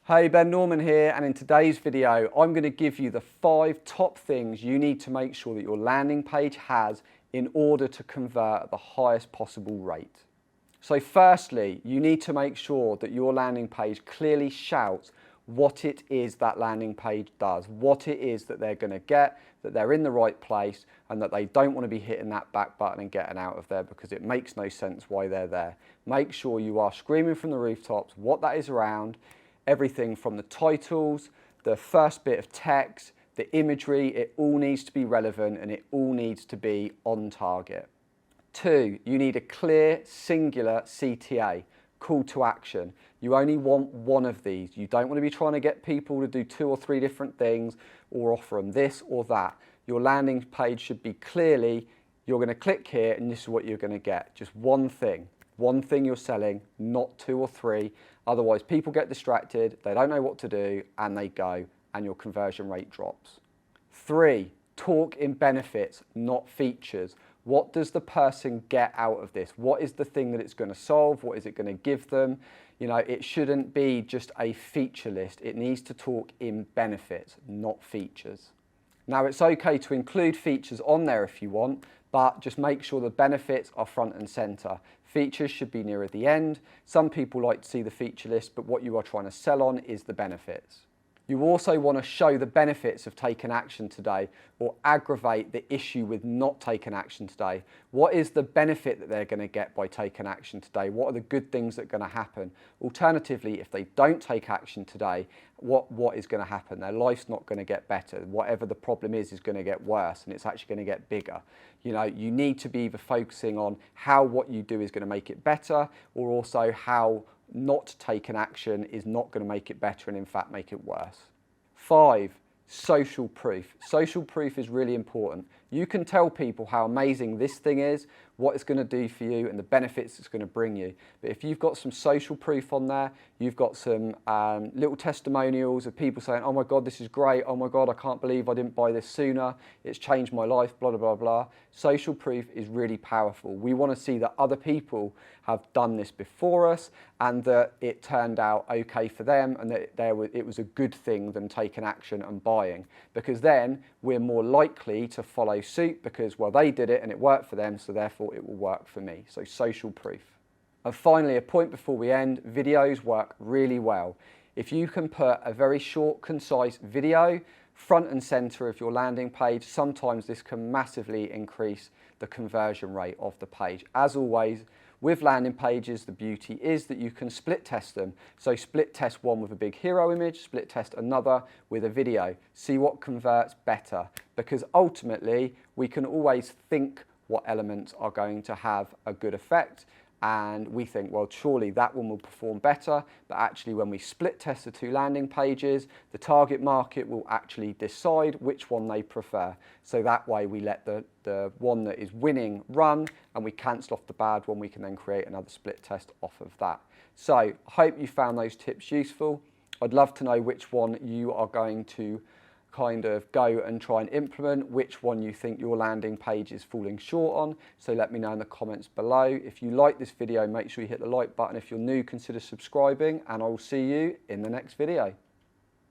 Hey, Ben Norman here, and in today's video I'm going to give you the 5 top things you need to make sure that your landing page has in order to convert at the highest possible rate. So firstly, you need to make sure that your landing page clearly shouts what it is that landing page does, what it is that they're going to get, that they're in the right place, and that they don't want to be hitting that back button and getting out of there because it makes no sense why they're there. Make sure you are screaming from the rooftops what that is around. Everything from the titles, the first bit of text, the imagery, it all needs to be relevant and it all needs to be on target. 2, you need a clear, singular CTA, call to action. You only want one of these. You don't want to be trying to get people to do 2 or 3 different things or offer them this or that. Your landing page should be clearly, you're going to click here and this is what you're going to get. Just one thing. One thing you're selling, not 2 or 3. Otherwise, people get distracted, they don't know what to do, and they go, and your conversion rate drops. 3, talk in benefits, not features. What does the person get out of this? What is the thing that it's going to solve? What is it going to give them? You know, it shouldn't be just a feature list. It needs to talk in benefits, not features. Now, it's okay to include features on there if you want, but just make sure the benefits are front and center. Features should be near at the end. Some people like to see the feature list, but what you are trying to sell on is the benefits. You also want to show the benefits of taking action today or aggravate the issue with not taking action today. What is the benefit that they're going to get by taking action today? What are the good things that are going to happen? Alternatively, if they don't take action today, what is going to happen? Their life's not going to get better. Whatever the problem is going to get worse and it's actually going to get bigger. You know, you need to be either focusing on how what you do is going to make it better or also how not taking action is not going to make it better and in fact make it worse. 5, social proof. Social proof is really important. You can tell people how amazing this thing is, what it's going to do for you and the benefits it's going to bring you. But if you've got some social proof on there, you've got some little testimonials of people saying, oh my God, this is great. Oh my God, I can't believe I didn't buy this sooner. It's changed my life, blah, blah, blah, blah. Social proof is really powerful. We want to see that other people have done this before us and that it turned out okay for them and that it was a good thing them taking action and buying, because then we're more likely to follow suit because, well, they did it and it worked for them, so therefore it will work for me. So social proof. And finally, a point before we end, videos work really well. If you can put a very short, concise video front and center of your landing page, sometimes this can massively increase the conversion rate of the page. As always, with landing pages, the beauty is that you can split test them. So split test one with a big hero image, split test another with a video. See what converts better, because ultimately we can always think what elements are going to have a good effect. And we think, well, surely that one will perform better. But actually, when we split test the 2 landing pages, the target market will actually decide which one they prefer. So that way we let the one that is winning run and we cancel off the bad one. We can then create another split test off of that. So I hope you found those tips useful. I'd love to know which one you are going to kind of go and try and implement, which one you think your landing page is falling short on. So let me know in the comments below. If you like this video, make sure you hit the like button. If you're new, consider subscribing, and I will see you in the next video.